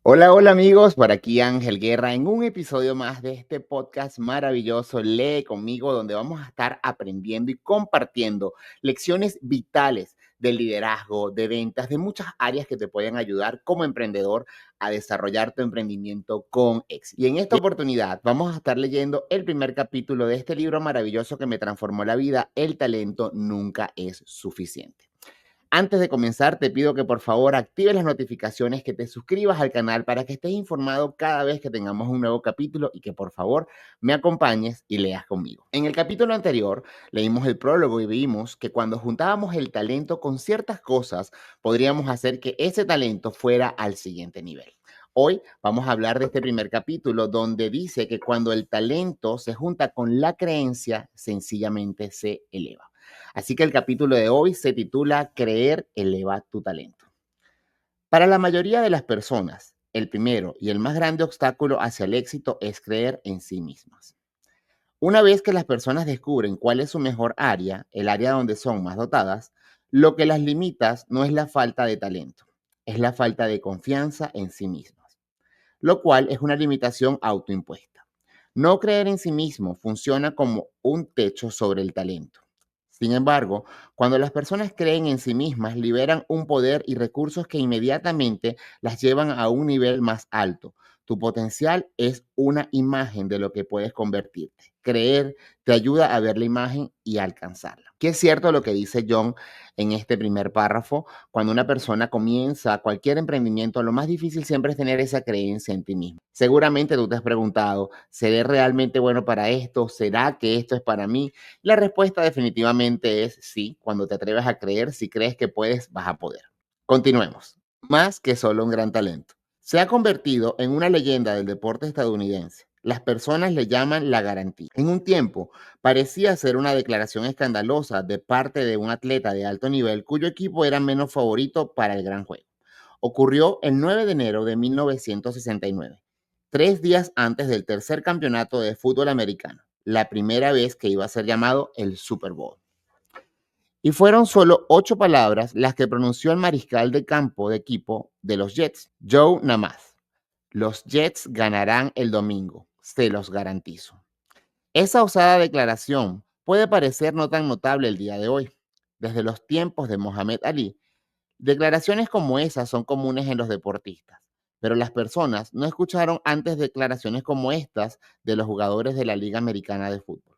Hola, hola amigos, por aquí Ángel Guerra en un episodio más de este podcast maravilloso Lee conmigo, donde vamos a estar aprendiendo y compartiendo lecciones vitales de liderazgo, de ventas, de muchas áreas que te pueden ayudar como emprendedor a desarrollar tu emprendimiento con éxito. Y en esta oportunidad vamos a estar leyendo el primer capítulo de este libro maravilloso que me transformó la vida, El talento nunca es suficiente. Antes de comenzar, te pido que por favor actives las notificaciones, que te suscribas al canal para que estés informado cada vez que tengamos un nuevo capítulo y que por favor me acompañes y leas conmigo. En el capítulo anterior leímos el prólogo y vimos que cuando juntábamos el talento con ciertas cosas, podríamos hacer que ese talento fuera al siguiente nivel. Hoy vamos a hablar de este primer capítulo donde dice que cuando el talento se junta con la creencia, sencillamente se eleva. Así que el capítulo de hoy se titula Creer eleva tu talento. Para la mayoría de las personas, el primero y el más grande obstáculo hacia el éxito es creer en sí mismas. Una vez que las personas descubren cuál es su mejor área, el área donde son más dotadas, lo que las limita no es la falta de talento, es la falta de confianza en sí mismas, lo cual es una limitación autoimpuesta. No creer en sí mismo funciona como un techo sobre el talento. Sin embargo, cuando las personas creen en sí mismas, liberan un poder y recursos que inmediatamente las llevan a un nivel más alto. Tu potencial es una imagen de lo que puedes convertirte. Creer te ayuda a ver la imagen y a alcanzarla. Que es cierto lo que dice John en este primer párrafo. Cuando una persona comienza cualquier emprendimiento, lo más difícil siempre es tener esa creencia en ti mismo. Seguramente tú te has preguntado, ¿seré realmente bueno para esto? ¿Será que esto es para mí? La respuesta definitivamente es sí. Cuando te atreves a creer, si crees que puedes, vas a poder. Continuemos. Más que solo un gran talento. Se ha convertido en una leyenda del deporte estadounidense. Las personas le llaman la garantía. En un tiempo parecía ser una declaración escandalosa de parte de un atleta de alto nivel cuyo equipo era menos favorito para el gran juego. Ocurrió el 9 de enero de 1969, 3 días antes del tercer campeonato de fútbol americano, la primera vez que iba a ser llamado el Super Bowl. Y fueron solo 8 palabras las que pronunció el mariscal de campo de equipo de los Jets, Joe Namath. Los Jets ganarán el domingo, se los garantizo. Esa osada declaración puede parecer no tan notable el día de hoy. Desde los tiempos de Mohamed Ali, declaraciones como esas son comunes en los deportistas, pero las personas no escucharon antes declaraciones como estas de los jugadores de la Liga Americana de Fútbol,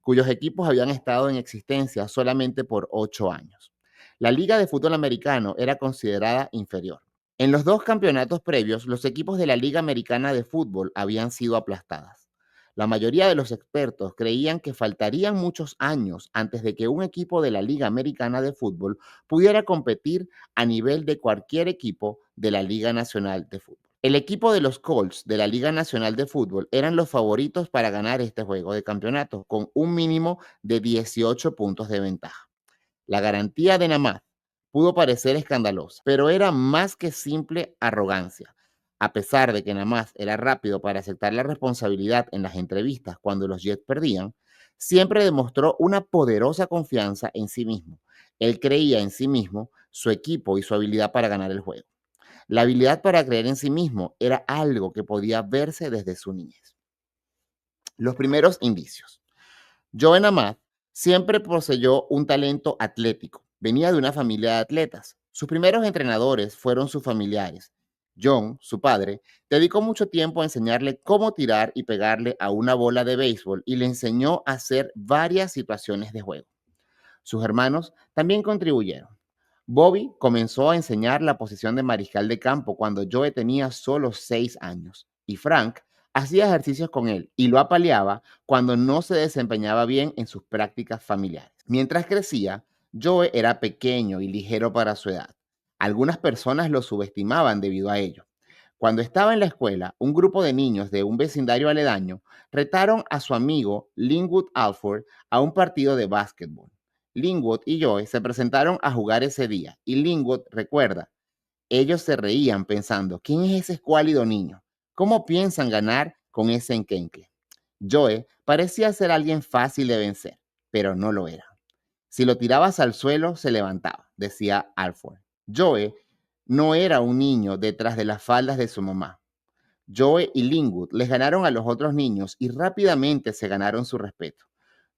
cuyos equipos habían estado en existencia solamente por 8 años. La Liga de Fútbol Americano era considerada inferior. En los 2 campeonatos previos, los equipos de la Liga Americana de Fútbol habían sido aplastadas. La mayoría de los expertos creían que faltarían muchos años antes de que un equipo de la Liga Americana de Fútbol pudiera competir a nivel de cualquier equipo de la Liga Nacional de Fútbol. El equipo de los Colts de la Liga Nacional de Fútbol eran los favoritos para ganar este juego de campeonato, con un mínimo de 18 puntos de ventaja. La garantía de Namath pudo parecer escandalosa, pero era más que simple arrogancia. A pesar de que Namath era rápido para aceptar la responsabilidad en las entrevistas cuando los Jets perdían, siempre demostró una poderosa confianza en sí mismo. Él creía en sí mismo, su equipo y su habilidad para ganar el juego. La habilidad para creer en sí mismo era algo que podía verse desde su niñez. Los primeros indicios. Joe Namath siempre poseyó un talento atlético. Venía de una familia de atletas. Sus primeros entrenadores fueron sus familiares. John, su padre, dedicó mucho tiempo a enseñarle cómo tirar y pegarle a una bola de béisbol y le enseñó a hacer varias situaciones de juego. Sus hermanos también contribuyeron. Bobby comenzó a enseñar la posición de mariscal de campo cuando Joe tenía solo 6 años y Frank hacía ejercicios con él y lo apaleaba cuando no se desempeñaba bien en sus prácticas familiares. Mientras crecía, Joe era pequeño y ligero para su edad. Algunas personas lo subestimaban debido a ello. Cuando estaba en la escuela, un grupo de niños de un vecindario aledaño retaron a su amigo Linwood Alford a un partido de básquetbol. Linwood y Joe se presentaron a jugar ese día y Linwood recuerda, ellos se reían pensando, ¿quién es ese escuálido niño? ¿Cómo piensan ganar con ese enquenque? Joe parecía ser alguien fácil de vencer, pero no lo era. Si lo tirabas al suelo, se levantaba, decía Alford. Joe no era un niño detrás de las faldas de su mamá. Joe y Linwood les ganaron a los otros niños y rápidamente se ganaron su respeto.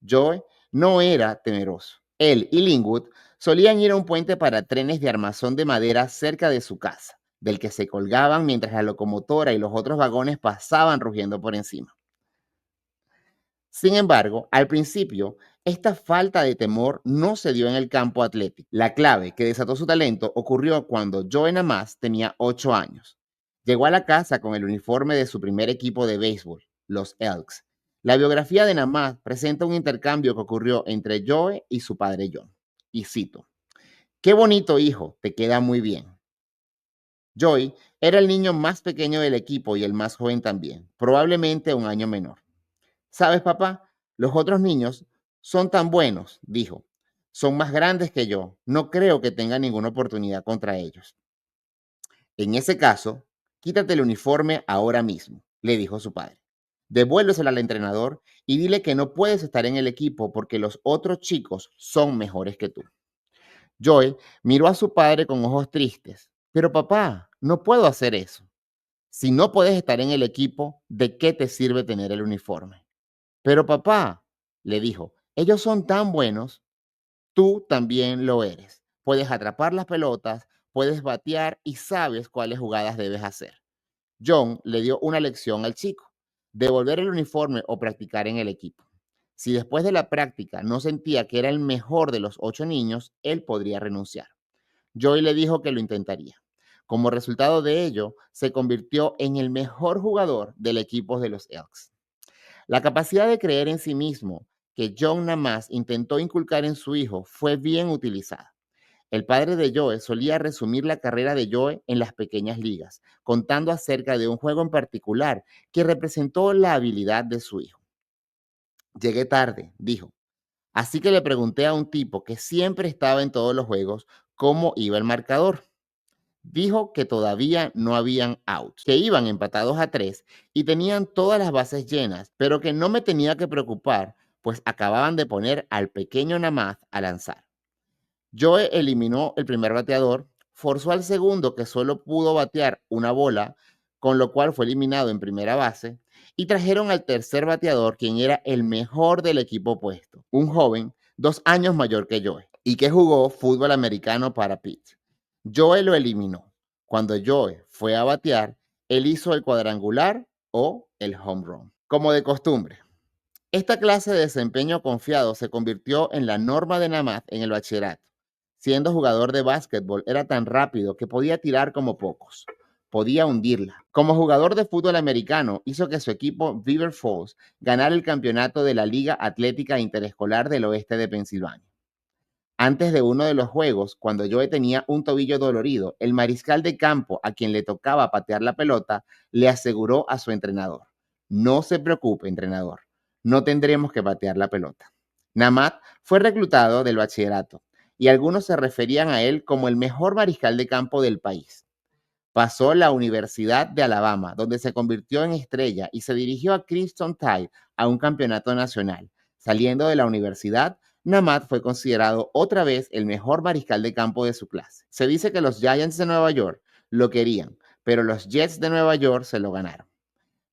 Joe no era temeroso. Él y Linwood solían ir a un puente para trenes de armazón de madera cerca de su casa, del que se colgaban mientras la locomotora y los otros vagones pasaban rugiendo por encima. Sin embargo, al principio, esta falta de temor no se dio en el campo atlético. La clave que desató su talento ocurrió cuando Joe Namath tenía 8 años. Llegó a la casa con el uniforme de su primer equipo de béisbol, los Elks. La biografía de Namath presenta un intercambio que ocurrió entre Joe y su padre John. Y cito: "Qué bonito hijo, te queda muy bien". Joey era el niño más pequeño del equipo y el más joven también, probablemente un año menor. ¿Sabes, papá? Los otros niños son tan buenos, dijo. Son más grandes que yo. No creo que tenga ninguna oportunidad contra ellos. En ese caso, quítate el uniforme ahora mismo, le dijo su padre. Devuélveselo al entrenador y dile que no puedes estar en el equipo porque los otros chicos son mejores que tú. Joy miró a su padre con ojos tristes. Pero papá, no puedo hacer eso. Si no puedes estar en el equipo, ¿de qué te sirve tener el uniforme? Pero papá, le dijo, ellos son tan buenos, tú también lo eres. Puedes atrapar las pelotas, puedes batear y sabes cuáles jugadas debes hacer. John le dio una lección al chico: devolver el uniforme o practicar en el equipo. Si después de la práctica no sentía que era el mejor de los 8 niños, él podría renunciar. Joy le dijo que lo intentaría. Como resultado de ello, se convirtió en el mejor jugador del equipo de los Elks. La capacidad de creer en sí mismo que John Namath intentó inculcar en su hijo fue bien utilizada. El padre de Joe solía resumir la carrera de Joe en las pequeñas ligas, contando acerca de un juego en particular que representó la habilidad de su hijo. Llegué tarde, dijo. Así que le pregunté a un tipo que siempre estaba en todos los juegos cómo iba el marcador. Dijo que todavía no habían outs, que iban empatados a 3 y tenían todas las bases llenas, pero que no me tenía que preocupar, pues acababan de poner al pequeño Namath a lanzar. Joe eliminó el primer bateador, forzó al segundo, que solo pudo batear una bola, con lo cual fue eliminado en primera base, y trajeron al tercer bateador, quien era el mejor del equipo opuesto, un joven 2 años mayor que Joe, y que jugó fútbol americano para Pitt. Joe lo eliminó. Cuando Joe fue a batear, él hizo el cuadrangular o el home run, como de costumbre. Esta clase de desempeño confiado se convirtió en la norma de Namath en el bachillerato. Siendo jugador de básquetbol, era tan rápido que podía tirar como pocos. Podía hundirla. Como jugador de fútbol americano, hizo que su equipo Beaver Falls ganara el campeonato de la Liga Atlética Interescolar del Oeste de Pensilvania. Antes de uno de los juegos, cuando Joe tenía un tobillo dolorido, el mariscal de campo, a quien le tocaba patear la pelota, le aseguró a su entrenador: no se preocupe, entrenador, no tendremos que patear la pelota. Namath fue reclutado del bachillerato y algunos se referían a él como el mejor mariscal de campo del país. Pasó la Universidad de Alabama, donde se convirtió en estrella y se dirigió a Crimson Tide a un campeonato nacional. Saliendo de la universidad, Namath fue considerado otra vez el mejor mariscal de campo de su clase. Se dice que los Giants de Nueva York lo querían, pero los Jets de Nueva York se lo ganaron.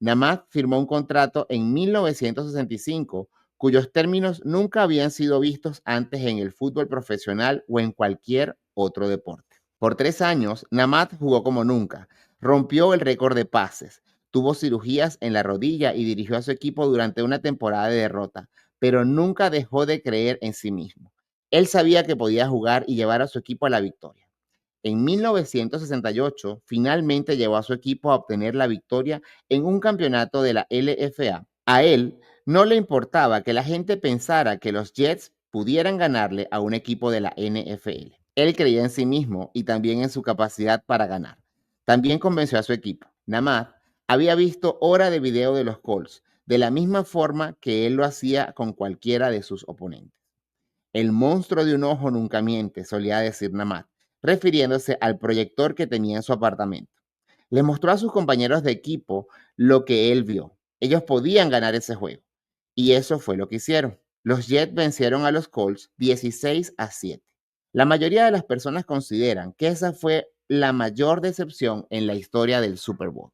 Namath firmó un contrato en 1965, cuyos términos nunca habían sido vistos antes en el fútbol profesional o en cualquier otro deporte. Por 3 años, Namath jugó como nunca. Rompió el récord de pases, tuvo cirugías en la rodilla y dirigió a su equipo durante una temporada de derrota, pero nunca dejó de creer en sí mismo. Él sabía que podía jugar y llevar a su equipo a la victoria. En 1968, finalmente llevó a su equipo a obtener la victoria en un campeonato de la LFA. A él no le importaba que la gente pensara que los Jets pudieran ganarle a un equipo de la NFL. Él creía en sí mismo y también en su capacidad para ganar. También convenció a su equipo. Namath había visto horas de video de los Colts, de la misma forma que él lo hacía con cualquiera de sus oponentes. El monstruo de un ojo nunca miente, solía decir Namath, refiriéndose al proyector que tenía en su apartamento. Le mostró a sus compañeros de equipo lo que él vio. Ellos podían ganar ese juego. Y eso fue lo que hicieron. Los Jets vencieron a los Colts 16-7. La mayoría de las personas consideran que esa fue la mayor decepción en la historia del Super Bowl.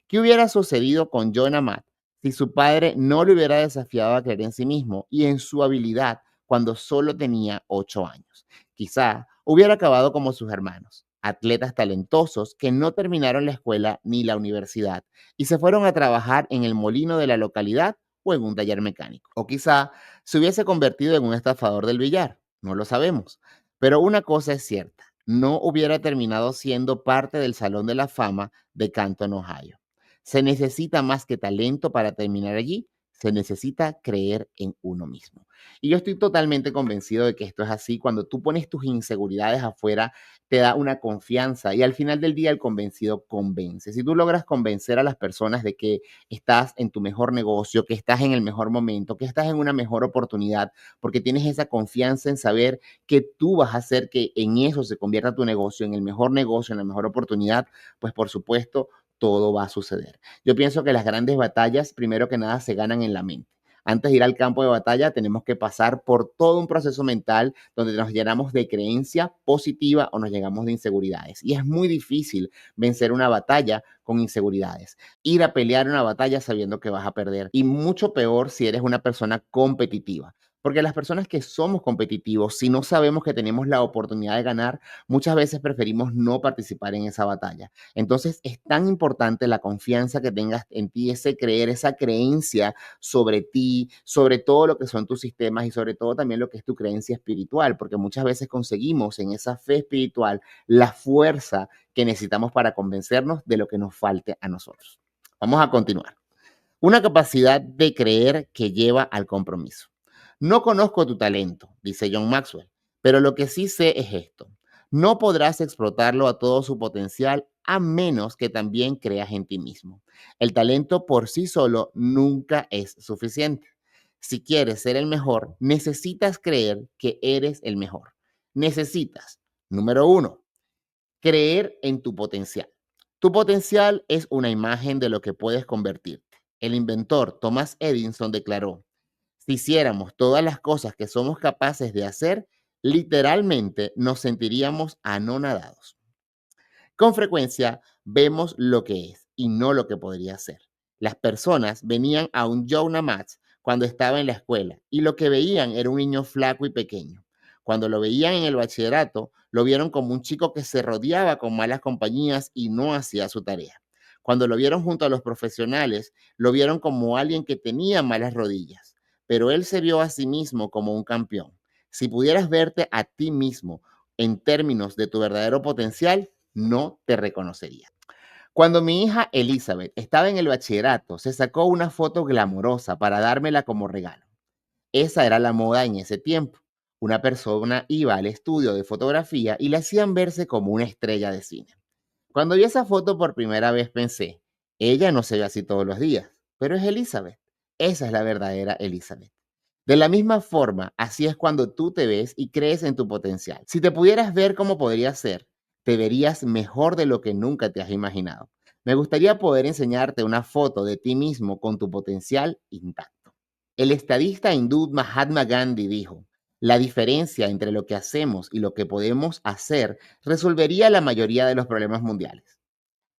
¿Qué hubiera sucedido con John Amat si su padre no le hubiera desafiado a creer en sí mismo y en su habilidad cuando solo tenía 8 años? Quizá hubiera acabado como sus hermanos, atletas talentosos que no terminaron la escuela ni la universidad y se fueron a trabajar en el molino de la localidad o en un taller mecánico. O quizá se hubiese convertido en un estafador del billar, no lo sabemos. Pero una cosa es cierta, no hubiera terminado siendo parte del Salón de la Fama de Canton, Ohio. Se necesita más que talento para terminar allí, se necesita creer en uno mismo. Y yo estoy totalmente convencido de que esto es así. Cuando tú pones tus inseguridades afuera, te da una confianza y al final del día el convencido convence. Si tú logras convencer a las personas de que estás en tu mejor negocio, que estás en el mejor momento, que estás en una mejor oportunidad, porque tienes esa confianza en saber que tú vas a hacer que en eso se convierta tu negocio, en el mejor negocio, en la mejor oportunidad, pues por supuesto todo va a suceder. Yo pienso que las grandes batallas, primero que nada, se ganan en la mente. Antes de ir al campo de batalla, tenemos que pasar por todo un proceso mental donde nos llenamos de creencia positiva o nos llegamos de inseguridades. Y es muy difícil vencer una batalla con inseguridades. Ir a pelear una batalla sabiendo que vas a perder. Y mucho peor si eres una persona competitiva. Porque las personas que somos competitivos, si no sabemos que tenemos la oportunidad de ganar, muchas veces preferimos no participar en esa batalla. Entonces es tan importante la confianza que tengas en ti, ese creer, esa creencia sobre ti, sobre todo lo que son tus sistemas y sobre todo también lo que es tu creencia espiritual, porque muchas veces conseguimos en esa fe espiritual la fuerza que necesitamos para convencernos de lo que nos falte a nosotros. Vamos a continuar. Una capacidad de creer que lleva al compromiso. No conozco tu talento, dice John Maxwell, pero lo que sí sé es esto. No podrás explotarlo a todo su potencial a menos que también creas en ti mismo. El talento por sí solo nunca es suficiente. Si quieres ser el mejor, necesitas creer que eres el mejor. Necesitas, número uno, creer en tu potencial. Tu potencial es una imagen de lo que puedes convertirte. El inventor Thomas Edison declaró, si hiciéramos todas las cosas que somos capaces de hacer, literalmente nos sentiríamos anonadados. Con frecuencia vemos lo que es y no lo que podría ser. Las personas venían a un Joe Namath cuando estaba en la escuela y lo que veían era un niño flaco y pequeño. Cuando lo veían en el bachillerato, lo vieron como un chico que se rodeaba con malas compañías y no hacía su tarea. Cuando lo vieron junto a los profesionales, lo vieron como alguien que tenía malas rodillas, pero él se vio a sí mismo como un campeón. Si pudieras verte a ti mismo en términos de tu verdadero potencial, no te reconocería. Cuando mi hija Elizabeth estaba en el bachillerato, se sacó una foto glamorosa para dármela como regalo. Esa era la moda en ese tiempo. Una persona iba al estudio de fotografía y le hacían verse como una estrella de cine. Cuando vi esa foto por primera vez pensé, ella no se ve así todos los días, pero es Elizabeth. Esa es la verdadera Elizabeth. De la misma forma, así es cuando tú te ves y crees en tu potencial. Si te pudieras ver como podrías ser, te verías mejor de lo que nunca te has imaginado. Me gustaría poder enseñarte una foto de ti mismo con tu potencial intacto. El estadista hindú Mahatma Gandhi dijo, la diferencia entre lo que hacemos y lo que podemos hacer resolvería la mayoría de los problemas mundiales.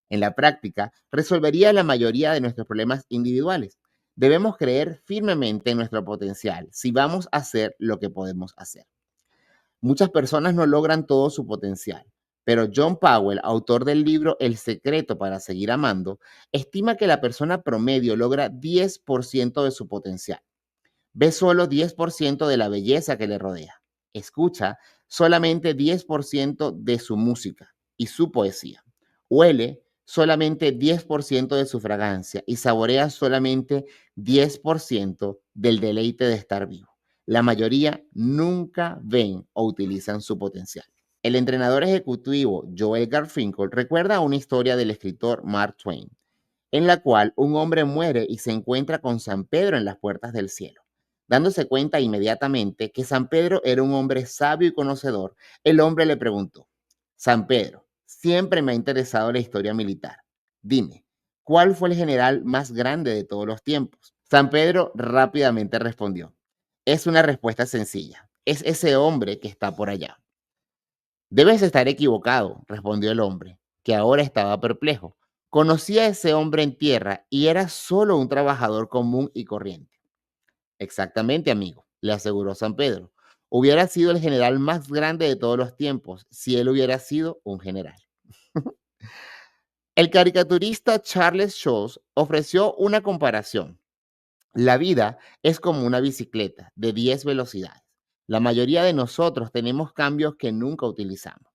En la práctica, resolvería la mayoría de nuestros problemas individuales. Debemos creer firmemente en nuestro potencial si vamos a hacer lo que podemos hacer. Muchas personas no logran todo su potencial, pero John Powell, autor del libro El secreto para seguir amando, estima que la persona promedio logra 10% de su potencial. Ve solo 10% de la belleza que le rodea. Escucha solamente 10% de su música y su poesía. Huele solamente 10% de su fragancia y saborea solamente 10% del deleite de estar vivo. La mayoría nunca ven o utilizan su potencial. El entrenador ejecutivo Joel Garfinkel recuerda una historia del escritor Mark Twain, en la cual un hombre muere y se encuentra con San Pedro en las puertas del cielo. Dándose cuenta inmediatamente que San Pedro era un hombre sabio y conocedor, el hombre le preguntó, San Pedro, siempre me ha interesado la historia militar. Dime, ¿cuál fue el general más grande de todos los tiempos? San Pedro rápidamente respondió, es una respuesta sencilla, es ese hombre que está por allá. Debes estar equivocado, respondió el hombre, que ahora estaba perplejo. Conocí a ese hombre en tierra y era solo un trabajador común y corriente. Exactamente, amigo, le aseguró San Pedro. Hubiera sido el general más grande de todos los tiempos si él hubiera sido un general. El caricaturista Charles Schulz ofreció una comparación. La vida es como una bicicleta de 10 velocidades. La mayoría de nosotros tenemos cambios que nunca utilizamos.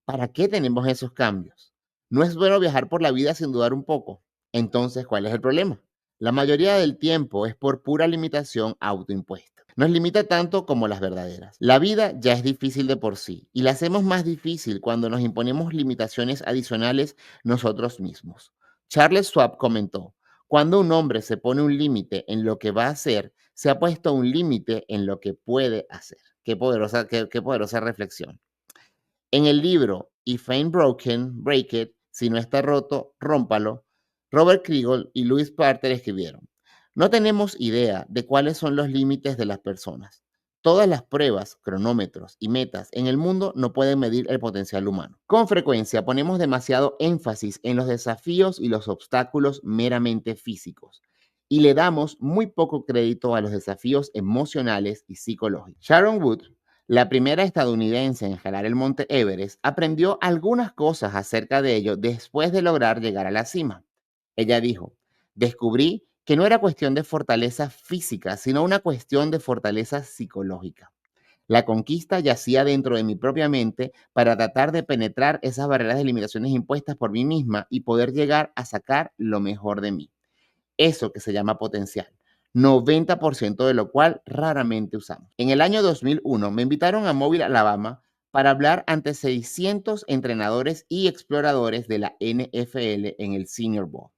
¿Para qué tenemos esos cambios? ¿No es bueno viajar por la vida sin dudar un poco? Entonces, ¿cuál es el problema? La mayoría del tiempo es por pura limitación autoimpuesta. Nos limita tanto como las verdaderas. La vida ya es difícil de por sí y la hacemos más difícil cuando nos imponemos limitaciones adicionales nosotros mismos. Charles Schwab comentó, cuando un hombre se pone un límite en lo que va a hacer, se ha puesto un límite en lo que puede hacer. Qué poderosa reflexión. En el libro If Ain't Broken, Break It, si no está roto, rómpalo, Robert Kriegel y Louis Parter escribieron, no tenemos idea de cuáles son los límites de las personas. Todas las pruebas, cronómetros y metas en el mundo no pueden medir el potencial humano. Con frecuencia ponemos demasiado énfasis en los desafíos y los obstáculos meramente físicos y le damos muy poco crédito a los desafíos emocionales y psicológicos. Sharon Wood, la primera estadounidense en escalar el monte Everest, aprendió algunas cosas acerca de ello después de lograr llegar a la cima. Ella dijo, descubrí que no era cuestión de fortaleza física, sino una cuestión de fortaleza psicológica. La conquista yacía dentro de mi propia mente para tratar de penetrar esas barreras de limitaciones impuestas por mí misma y poder llegar a sacar lo mejor de mí. Eso que se llama potencial, 90% de lo cual raramente usamos. En el año 2001 me invitaron a Mobile, Alabama, para hablar ante 600 entrenadores y exploradores de la NFL en el Senior Bowl.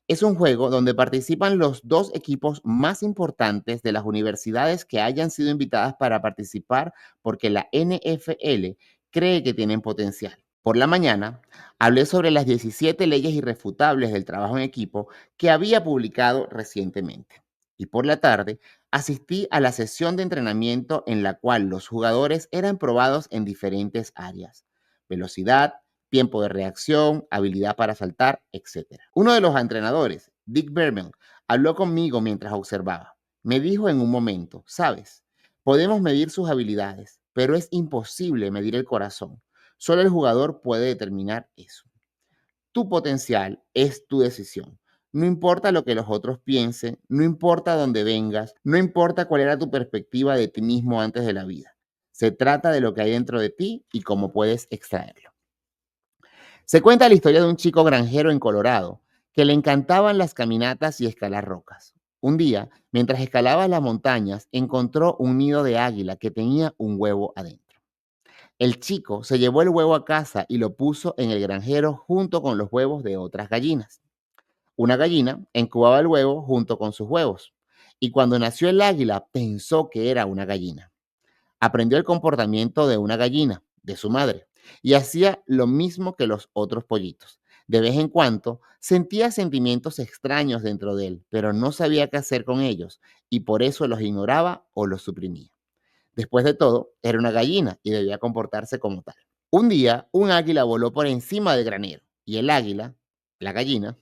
Es un juego donde participan los dos equipos más importantes de las universidades que hayan sido invitadas para participar porque la NFL cree que tienen potencial. Por la mañana, hablé sobre las 17 leyes irrefutables del trabajo en equipo que había publicado recientemente. Y por la tarde, asistí a la sesión de entrenamiento en la cual los jugadores eran probados en diferentes áreas: velocidad, tiempo de reacción, habilidad para saltar, etcétera. Uno de los entrenadores, Dick Berman, habló conmigo mientras observaba. Me dijo en un momento, sabes, podemos medir sus habilidades, pero es imposible medir el corazón. Solo el jugador puede determinar eso. Tu potencial es tu decisión. No importa lo que los otros piensen, no importa dónde vengas, no importa cuál era tu perspectiva de ti mismo antes de la vida. Se trata de lo que hay dentro de ti y cómo puedes extraerlo. Se cuenta la historia de un chico granjero en Colorado que le encantaban las caminatas y escalar rocas. Un día, mientras escalaba las montañas, encontró un nido de águila que tenía un huevo adentro. El chico se llevó el huevo a casa y lo puso en el granjero junto con los huevos de otras gallinas. Una gallina incubaba el huevo junto con sus huevos, y cuando nació el águila pensó que era una gallina. Aprendió el comportamiento de una gallina, de su madre, y hacía lo mismo que los otros pollitos. De vez en cuando sentía sentimientos extraños dentro de él, pero no sabía qué hacer con ellos, y por eso los ignoraba o los suprimía. Después de todo, era una gallina y debía comportarse como tal. Un día, un águila voló por encima del granero, y el águila, la gallina,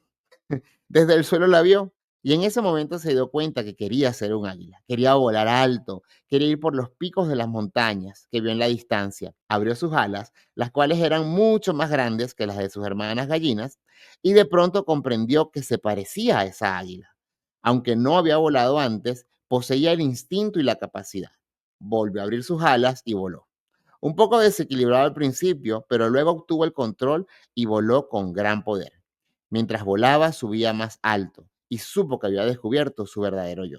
desde el suelo la vio y en ese momento se dio cuenta que quería ser un águila, quería volar alto, quería ir por los picos de las montañas que vio en la distancia. Abrió sus alas, las cuales eran mucho más grandes que las de sus hermanas gallinas, y de pronto comprendió que se parecía a esa águila. Aunque no había volado antes, poseía el instinto y la capacidad. Volvió a abrir sus alas y voló. Un poco desequilibrado al principio, pero luego obtuvo el control y voló con gran poder. Mientras volaba, subía más alto y supo que había descubierto su verdadero yo.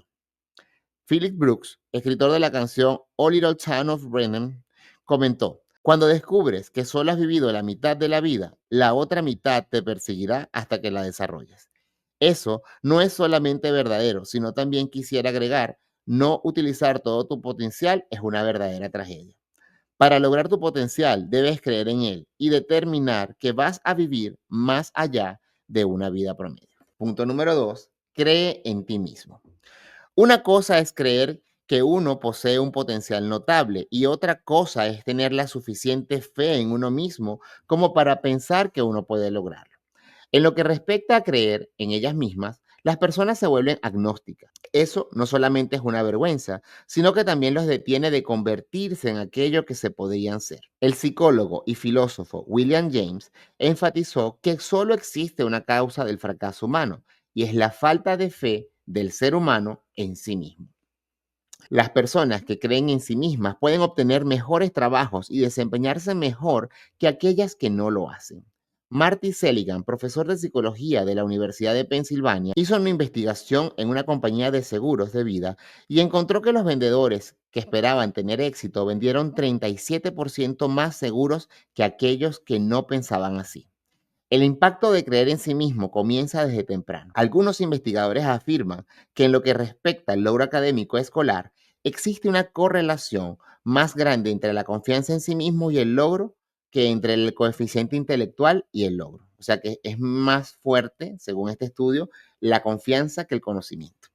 Philip Brooks, escritor de la canción All Little Town of Brennan, comentó, cuando descubres que solo has vivido la mitad de la vida, la otra mitad te perseguirá hasta que la desarrolles. Eso no es solamente verdadero, sino también quisiera agregar, no utilizar todo tu potencial es una verdadera tragedia. Para lograr tu potencial, debes creer en él y determinar que vas a vivir más allá de una vida promedio. Punto número 2, cree en ti mismo. Una cosa es creer que uno posee un potencial notable y otra cosa es tener la suficiente fe en uno mismo como para pensar que uno puede lograrlo. En lo que respecta a creer en ellas mismas, las personas se vuelven agnósticas. Eso no solamente es una vergüenza, sino que también los detiene de convertirse en aquello que se podían ser. El psicólogo y filósofo William James enfatizó que solo existe una causa del fracaso humano, y es la falta de fe del ser humano en sí mismo. Las personas que creen en sí mismas pueden obtener mejores trabajos y desempeñarse mejor que aquellas que no lo hacen. Marty Seligman, profesor de psicología de la Universidad de Pensilvania, hizo una investigación en una compañía de seguros de vida y encontró que los vendedores que esperaban tener éxito vendieron 37% más seguros que aquellos que no pensaban así. El impacto de creer en sí mismo comienza desde temprano. Algunos investigadores afirman que en lo que respecta al logro académico escolar, existe una correlación más grande entre la confianza en sí mismo y el logro que entre el coeficiente intelectual y el logro. O sea que es más fuerte, según este estudio, la confianza que el conocimiento.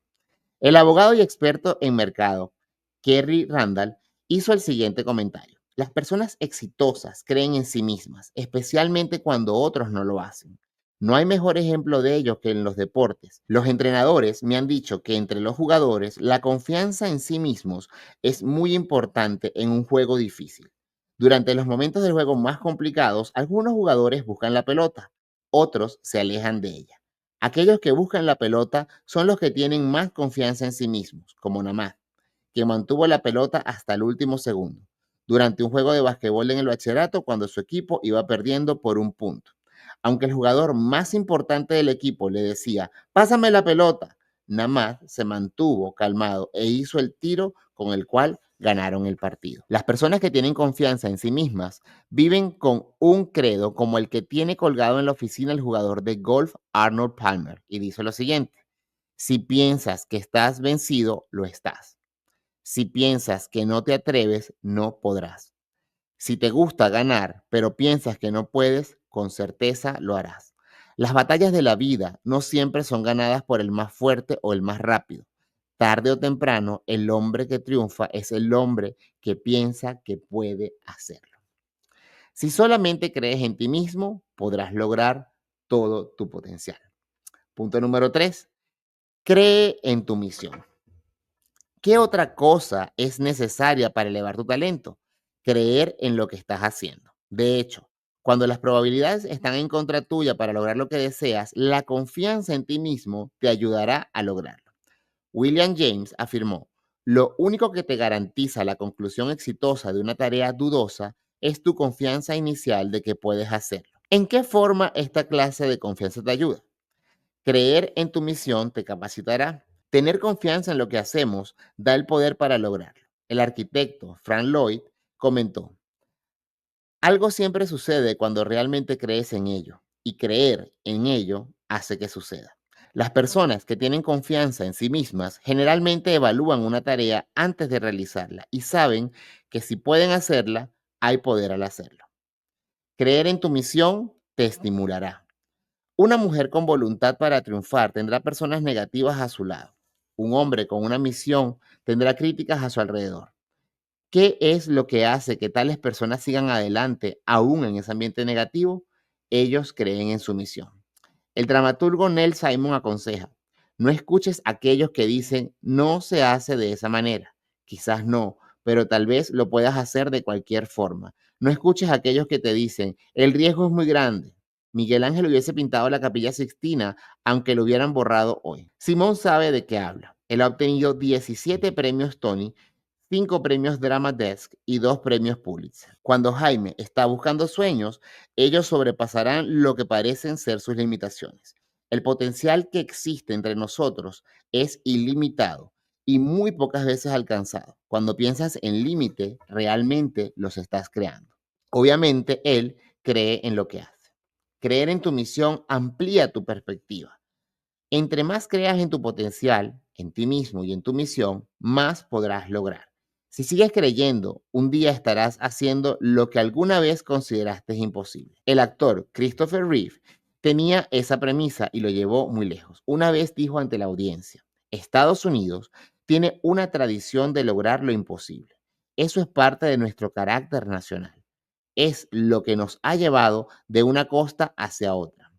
El abogado y experto en mercado, Kerry Randall, hizo el siguiente comentario. Las personas exitosas creen en sí mismas, especialmente cuando otros no lo hacen. No hay mejor ejemplo de ello que en los deportes. Los entrenadores me han dicho que entre los jugadores la confianza en sí mismos es muy importante en un juego difícil. Durante los momentos del juego más complicados, algunos jugadores buscan la pelota, otros se alejan de ella. Aquellos que buscan la pelota son los que tienen más confianza en sí mismos, como Namaz, que mantuvo la pelota hasta el último segundo, durante un juego de basquetbol en el bachillerato cuando su equipo iba perdiendo por un punto. Aunque el jugador más importante del equipo le decía, pásame la pelota, Namaz se mantuvo calmado e hizo el tiro con el cual ganaron el partido. Las personas que tienen confianza en sí mismas viven con un credo como el que tiene colgado en la oficina el jugador de golf Arnold Palmer y dice lo siguiente: si piensas que estás vencido, lo estás. Si piensas que no te atreves, no podrás. Si te gusta ganar, pero piensas que no puedes, con certeza lo harás. Las batallas de la vida no siempre son ganadas por el más fuerte o el más rápido. Tarde o temprano, el hombre que triunfa es el hombre que piensa que puede hacerlo. Si solamente crees en ti mismo, podrás lograr todo tu potencial. Punto número 3. Cree en tu misión. ¿Qué otra cosa es necesaria para elevar tu talento? Creer en lo que estás haciendo. De hecho, cuando las probabilidades están en contra tuya para lograr lo que deseas, la confianza en ti mismo te ayudará a lograrlo. William James afirmó, lo único que te garantiza la conclusión exitosa de una tarea dudosa es tu confianza inicial de que puedes hacerlo. ¿En qué forma esta clase de confianza te ayuda? Creer en tu misión te capacitará. Tener confianza en lo que hacemos da el poder para lograrlo. El arquitecto Frank Lloyd comentó, algo siempre sucede cuando realmente crees en ello, y creer en ello hace que suceda. Las personas que tienen confianza en sí mismas generalmente evalúan una tarea antes de realizarla y saben que si pueden hacerla, hay poder al hacerlo. Creer en tu misión te estimulará. Una mujer con voluntad para triunfar tendrá personas negativas a su lado. Un hombre con una misión tendrá críticas a su alrededor. ¿Qué es lo que hace que tales personas sigan adelante aún en ese ambiente negativo? Ellos creen en su misión. El dramaturgo Neil Simon aconseja, no escuches a aquellos que dicen no se hace de esa manera. Quizás no, pero tal vez lo puedas hacer de cualquier forma. No escuches a aquellos que te dicen el riesgo es muy grande. Miguel Ángel hubiese pintado la Capilla Sixtina aunque lo hubieran borrado hoy. Simón sabe de qué habla. Él ha obtenido 17 premios Tony, 5 premios Drama Desk y 2 premios Pulitzer. Cuando Jaime está buscando sueños, ellos sobrepasarán lo que parecen ser sus limitaciones. El potencial que existe entre nosotros es ilimitado y muy pocas veces alcanzado. Cuando piensas en límite, realmente los estás creando. Obviamente, él cree en lo que hace. Creer en tu misión amplía tu perspectiva. Entre más creas en tu potencial, en ti mismo y en tu misión, más podrás lograr. Si sigues creyendo, un día estarás haciendo lo que alguna vez consideraste imposible. El actor Christopher Reeve tenía esa premisa y lo llevó muy lejos. Una vez dijo ante la audiencia, Estados Unidos tiene una tradición de lograr lo imposible. Eso es parte de nuestro carácter nacional. Es lo que nos ha llevado de una costa hacia otra.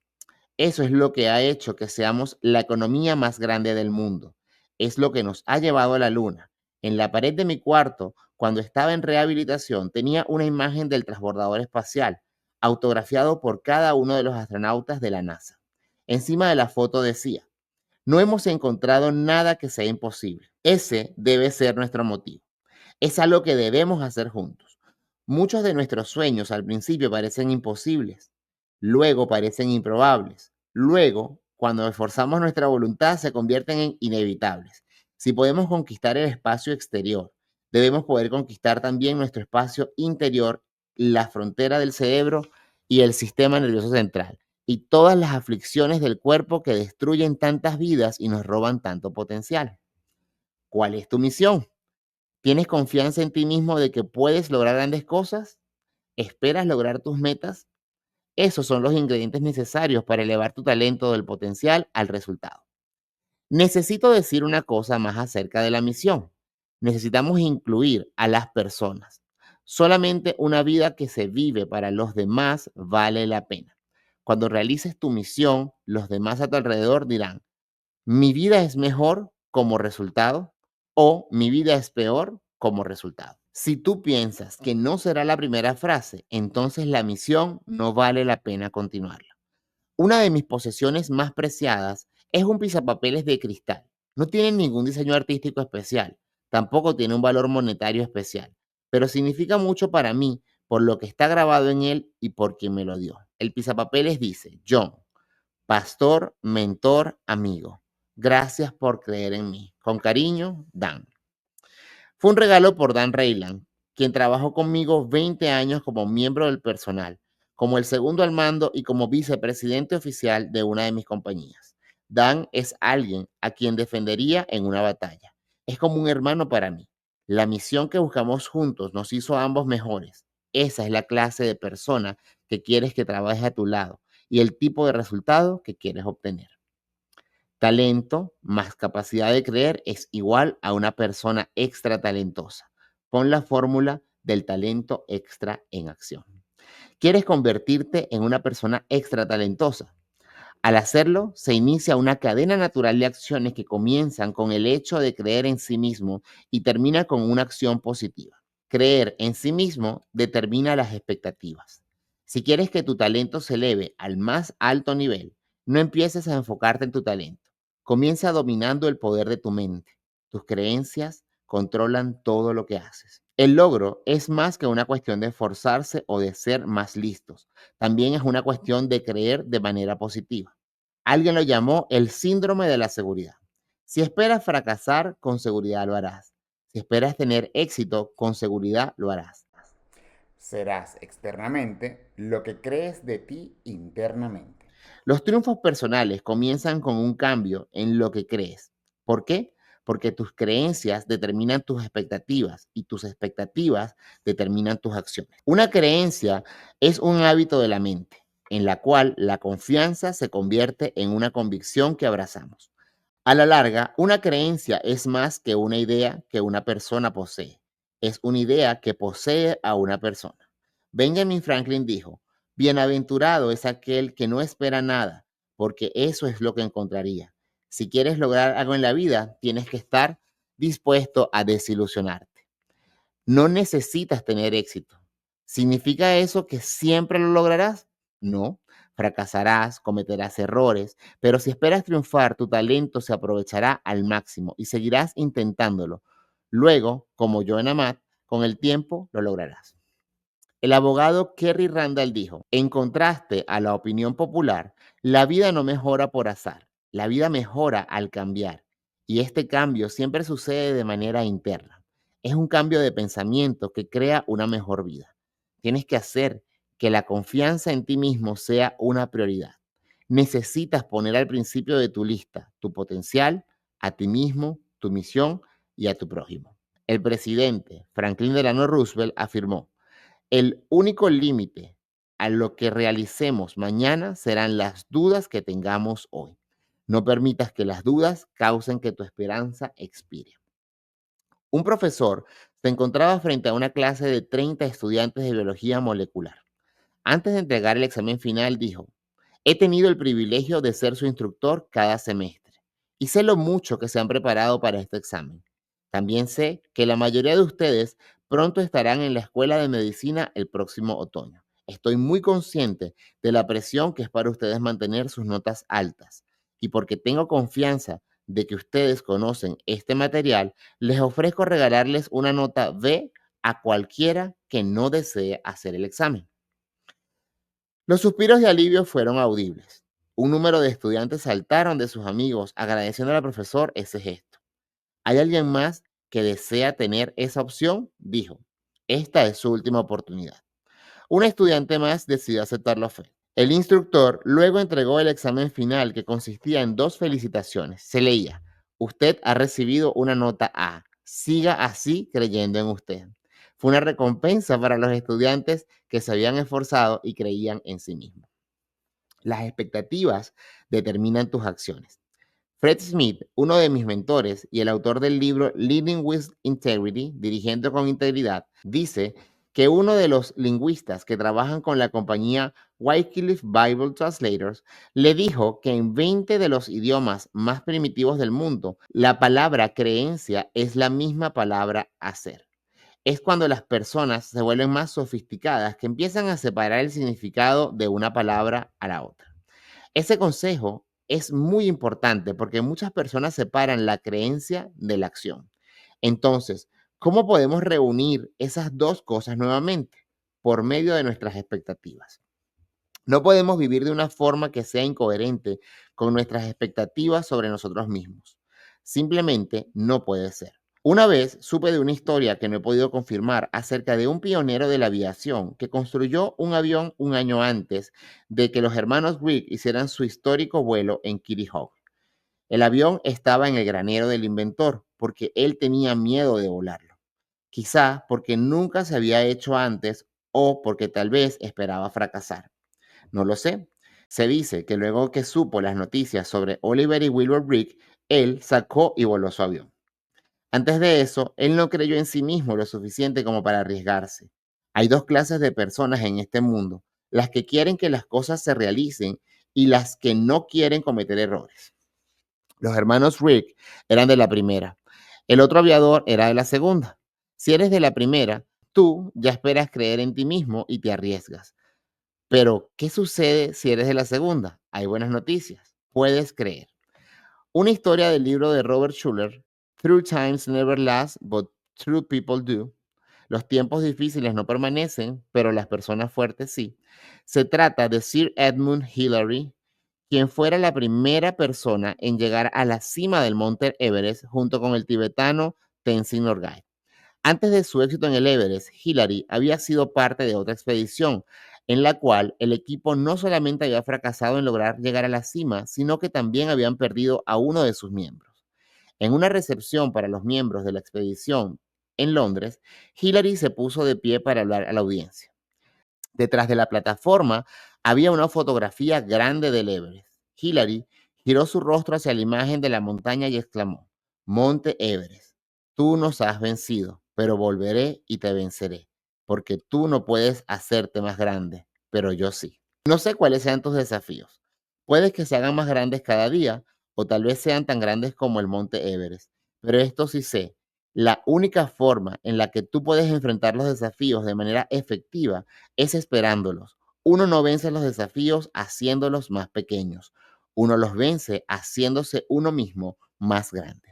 Eso es lo que ha hecho que seamos la economía más grande del mundo. Es lo que nos ha llevado a la luna. En la pared de mi cuarto, cuando estaba en rehabilitación, tenía una imagen del transbordador espacial, autografiado por cada uno de los astronautas de la NASA. Encima de la foto decía: no hemos encontrado nada que sea imposible. Ese debe ser nuestro motivo. Es algo que debemos hacer juntos. Muchos de nuestros sueños al principio parecen imposibles, luego parecen improbables, luego, cuando esforzamos nuestra voluntad, se convierten en inevitables. Si podemos conquistar el espacio exterior, debemos poder conquistar también nuestro espacio interior, la frontera del cerebro y el sistema nervioso central, y todas las aflicciones del cuerpo que destruyen tantas vidas y nos roban tanto potencial. ¿Cuál es tu misión? ¿Tienes confianza en ti mismo de que puedes lograr grandes cosas? ¿Esperas lograr tus metas? Esos son los ingredientes necesarios para elevar tu talento del potencial al resultado. Necesito decir una cosa más acerca de la misión. Necesitamos incluir a las personas. Solamente una vida que se vive para los demás vale la pena. Cuando realices tu misión, los demás a tu alrededor dirán: mi vida es mejor como resultado, o mi vida es peor como resultado. Si tú piensas que no será la primera frase, entonces la misión no vale la pena continuarla. Una de mis posesiones más preciadas es un pisapapeles de cristal. No tiene ningún diseño artístico especial, tampoco tiene un valor monetario especial, pero significa mucho para mí por lo que está grabado en él y por quien me lo dio. El pisapapeles dice: John, pastor, mentor, amigo. Gracias por creer en mí. Con cariño, Dan. Fue un regalo por Dan Rayland, quien trabajó conmigo 20 años como miembro del personal, como el segundo al mando y como vicepresidente oficial de una de mis compañías. Dan es alguien a quien defendería en una batalla. Es como un hermano para mí. La misión que buscamos juntos nos hizo a ambos mejores. Esa es la clase de persona que quieres que trabaje a tu lado y el tipo de resultado que quieres obtener. Talento más capacidad de creer es igual a una persona extra talentosa. Pon la fórmula del talento extra en acción. ¿Quieres convertirte en una persona extra talentosa? Al hacerlo, se inicia una cadena natural de acciones que comienzan con el hecho de creer en sí mismo y termina con una acción positiva. Creer en sí mismo determina las expectativas. Si quieres que tu talento se eleve al más alto nivel, no empieces a enfocarte en tu talento. Comienza dominando el poder de tu mente. Tus creencias controlan todo lo que haces. El logro es más que una cuestión de esforzarse o de ser más listos. También es una cuestión de creer de manera positiva. Alguien lo llamó el síndrome de la seguridad. Si esperas fracasar, con seguridad lo harás. Si esperas tener éxito, con seguridad lo harás. Serás externamente lo que crees de ti internamente. Los triunfos personales comienzan con un cambio en lo que crees. ¿Por qué? Porque tus creencias determinan tus expectativas y tus expectativas determinan tus acciones. Una creencia es un hábito de la mente, en la cual la confianza se convierte en una convicción que abrazamos. A la larga, una creencia es más que una idea que una persona posee. Es una idea que posee a una persona. Benjamin Franklin dijo: bienaventurado es aquel que no espera nada, porque eso es lo que encontraría. Si quieres lograr algo en la vida, tienes que estar dispuesto a desilusionarte. No necesitas tener éxito. ¿Significa eso que siempre lo lograrás? No. Fracasarás, cometerás errores, pero si esperas triunfar, tu talento se aprovechará al máximo y seguirás intentándolo. Luego, como Joan Amat, con el tiempo lo lograrás. El abogado Kerry Randall dijo: en contraste a la opinión popular, la vida no mejora por azar, la vida mejora al cambiar. Y este cambio siempre sucede de manera interna. Es un cambio de pensamiento que crea una mejor vida. Tienes que hacer que la confianza en ti mismo sea una prioridad. Necesitas poner al principio de tu lista tu potencial, a ti mismo, tu misión y a tu prójimo. El presidente Franklin Delano Roosevelt afirmó: el único límite a lo que realicemos mañana serán las dudas que tengamos hoy. No permitas que las dudas causen que tu esperanza expire. Un profesor se encontraba frente a una clase de 30 estudiantes de biología molecular. Antes de entregar el examen final, dijo: he tenido el privilegio de ser su instructor cada semestre y sé lo mucho que se han preparado para este examen. También sé que la mayoría de ustedes pronto estarán en la escuela de medicina el próximo otoño. Estoy muy consciente de la presión que es para ustedes mantener sus notas altas, y porque tengo confianza de que ustedes conocen este material, les ofrezco regalarles una nota B a cualquiera que no desee hacer el examen. Los suspiros de alivio fueron audibles. Un número de estudiantes saltaron de sus amigos agradeciendo al profesor ese gesto. ¿Hay alguien más que desea tener esa opción? Dijo. Esta es su última oportunidad. Un estudiante más decidió aceptar la oferta. El instructor luego entregó el examen final, que consistía en dos felicitaciones. Se leía: usted ha recibido una nota A. Siga así creyendo en usted. Fue una recompensa para los estudiantes que se habían esforzado y creían en sí mismos. Las expectativas determinan tus acciones. Fred Smith, uno de mis mentores y el autor del libro Leading with Integrity, Dirigiendo con Integridad, dice que uno de los lingüistas que trabajan con la compañía Wycliffe Bible Translators le dijo que en 20 de los idiomas más primitivos del mundo, la palabra creencia es la misma palabra hacer. Es cuando las personas se vuelven más sofisticadas que empiezan a separar el significado de una palabra a la otra. Ese consejo es muy importante porque muchas personas separan la creencia de la acción. Entonces, ¿cómo podemos reunir esas dos cosas nuevamente? Por medio de nuestras expectativas. No podemos vivir de una forma que sea incoherente con nuestras expectativas sobre nosotros mismos. Simplemente no puede ser. Una vez supe de una historia que no he podido confirmar acerca de un pionero de la aviación que construyó un avión un año antes de que los hermanos Wright hicieran su histórico vuelo en Kitty Hawk. El avión estaba en el granero del inventor porque él tenía miedo de volarlo. Quizá porque nunca se había hecho antes o porque tal vez esperaba fracasar. No lo sé. Se dice que luego que supo las noticias sobre Oliver y Wilbur Wright, él sacó y voló su avión. Antes de eso, él no creyó en sí mismo lo suficiente como para arriesgarse. Hay dos clases de personas en este mundo: las que quieren que las cosas se realicen y las que no quieren cometer errores. Los hermanos Rick eran de la primera. El otro aviador era de la segunda. Si eres de la primera, tú ya esperas creer en ti mismo y te arriesgas. Pero, ¿qué sucede si eres de la segunda? Hay buenas noticias. Puedes creer. Una historia del libro de Robert Schuller, Through Times Never Last, but True People Do. Los tiempos difíciles no permanecen, pero las personas fuertes sí. Se trata de Sir Edmund Hillary, quien fuera la primera persona en llegar a la cima del monte Everest junto con el tibetano Tenzin Norgay. Antes de su éxito en el Everest, Hillary había sido parte de otra expedición en la cual el equipo no solamente había fracasado en lograr llegar a la cima, sino que también habían perdido a uno de sus miembros. En una recepción para los miembros de la expedición en Londres, Hillary se puso de pie para hablar a la audiencia. Detrás de la plataforma había una fotografía grande del Everest. Hillary giró su rostro hacia la imagen de la montaña y exclamó: Monte Everest, tú nos has vencido, pero volveré y te venceré, porque tú no puedes hacerte más grande, pero yo sí. No sé cuáles sean tus desafíos. Puede que se hagan más grandes cada día o tal vez sean tan grandes como el Monte Everest, pero esto sí sé: la única forma en la que tú puedes enfrentar los desafíos de manera efectiva es esperándolos. Uno no vence los desafíos haciéndolos más pequeños. Uno los vence haciéndose uno mismo más grande.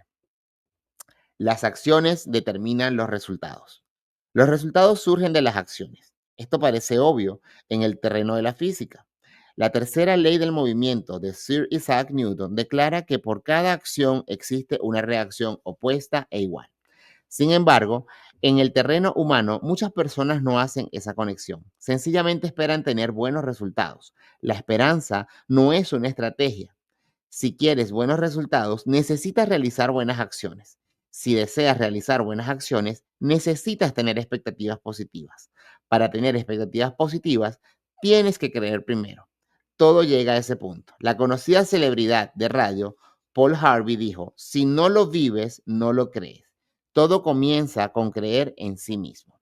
Las acciones determinan los resultados. Los resultados surgen de las acciones. Esto parece obvio en el terreno de la física. La tercera ley del movimiento de Sir Isaac Newton declara que por cada acción existe una reacción opuesta e igual. Sin embargo, en el terreno humano, muchas personas no hacen esa conexión. Sencillamente esperan tener buenos resultados. La esperanza no es una estrategia. Si quieres buenos resultados, necesitas realizar buenas acciones. Si deseas realizar buenas acciones, necesitas tener expectativas positivas. Para tener expectativas positivas, tienes que creer primero. Todo llega a ese punto. La conocida celebridad de radio, Paul Harvey, dijo: si no lo vives, no lo crees. Todo comienza con creer en sí mismo.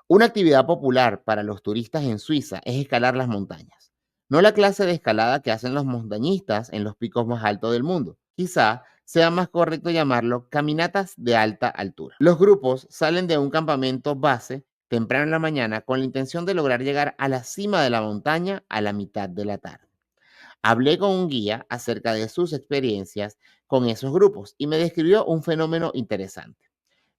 Una actividad popular para los turistas en Suiza es escalar las montañas. No la clase de escalada que hacen los montañistas en los picos más altos del mundo. Quizá sea más correcto llamarlo caminatas de alta altura. Los grupos salen de un campamento base temprano en la mañana con la intención de lograr llegar a la cima de la montaña a la mitad de la tarde. Hablé con un guía acerca de sus experiencias con esos grupos y me describió un fenómeno interesante.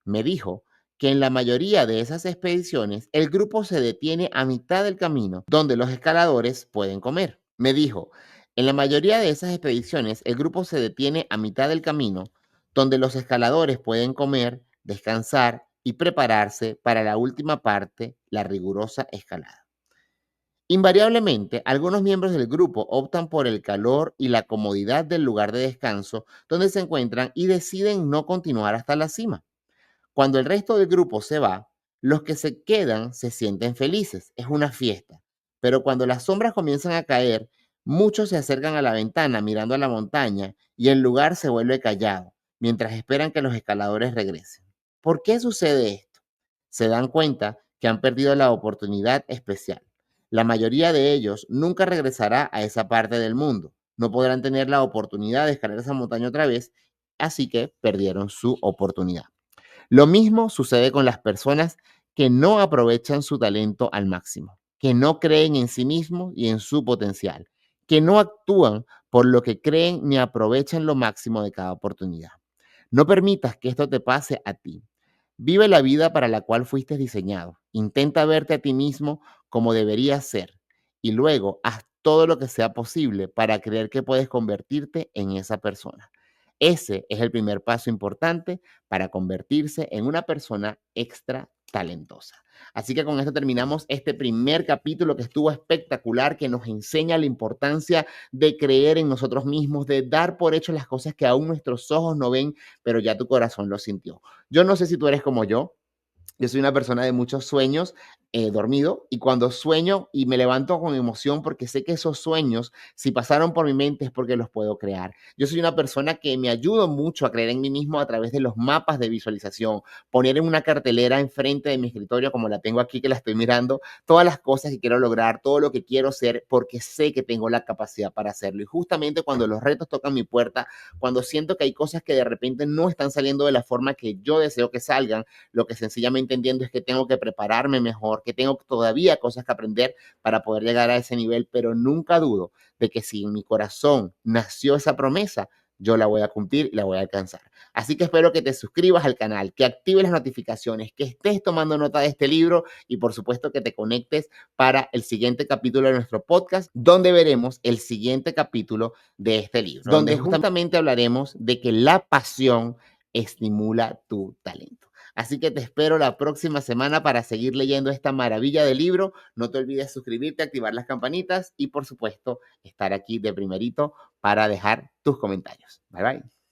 Me dijo que en la mayoría de esas expediciones el grupo se detiene a mitad del camino donde los escaladores pueden comer. Me dijo, en la mayoría de esas expediciones el grupo se detiene a mitad del camino donde los escaladores pueden comer, descansar y prepararse para la última parte, la rigurosa escalada. Invariablemente, algunos miembros del grupo optan por el calor y la comodidad del lugar de descanso donde se encuentran y deciden no continuar hasta la cima. Cuando el resto del grupo se va, los que se quedan se sienten felices, es una fiesta. Pero cuando las sombras comienzan a caer, muchos se acercan a la ventana mirando a la montaña y el lugar se vuelve callado, mientras esperan que los escaladores regresen. ¿Por qué sucede esto? Se dan cuenta que han perdido la oportunidad especial. La mayoría de ellos nunca regresará a esa parte del mundo. No podrán tener la oportunidad de escalar esa montaña otra vez, así que perdieron su oportunidad. Lo mismo sucede con las personas que no aprovechan su talento al máximo, que no creen en sí mismos y en su potencial, que no actúan por lo que creen ni aprovechan lo máximo de cada oportunidad. No permitas que esto te pase a ti. Vive la vida para la cual fuiste diseñado. Intenta verte a ti mismo como deberías ser y luego haz todo lo que sea posible para creer que puedes convertirte en esa persona. Ese es el primer paso importante para convertirse en una persona extra talentosa. Así que con esto terminamos este primer capítulo que estuvo espectacular, que nos enseña la importancia de creer en nosotros mismos, de dar por hecho las cosas que aún nuestros ojos no ven, pero ya tu corazón lo sintió. Yo no sé si tú eres como yo soy una persona de muchos sueños, dormido, y cuando sueño y me levanto con emoción porque sé que esos sueños, si pasaron por mi mente es porque los puedo crear. Yo soy una persona que me ayudo mucho a creer en mí mismo a través de los mapas de visualización, poner en una cartelera enfrente de mi escritorio, como la tengo aquí que la estoy mirando, todas las cosas que quiero lograr, todo lo que quiero ser, porque sé que tengo la capacidad para hacerlo. Y justamente cuando los retos tocan mi puerta, cuando siento que hay cosas que de repente no están saliendo de la forma que yo deseo que salgan, lo que sencillamente entiendo es que tengo que prepararme mejor, que tengo todavía cosas que aprender para poder llegar a ese nivel, pero nunca dudo de que si en mi corazón nació esa promesa, yo la voy a cumplir y la voy a alcanzar. Así que espero que te suscribas al canal, que actives las notificaciones, que estés tomando nota de este libro y por supuesto que te conectes para el siguiente capítulo de nuestro podcast, donde veremos el siguiente capítulo de este libro, donde justamente hablaremos de que la pasión estimula tu talento. Así que te espero la próxima semana para seguir leyendo esta maravilla de libro. No te olvides suscribirte, activar las campanitas y por supuesto estar aquí de primerito para dejar tus comentarios. Bye bye.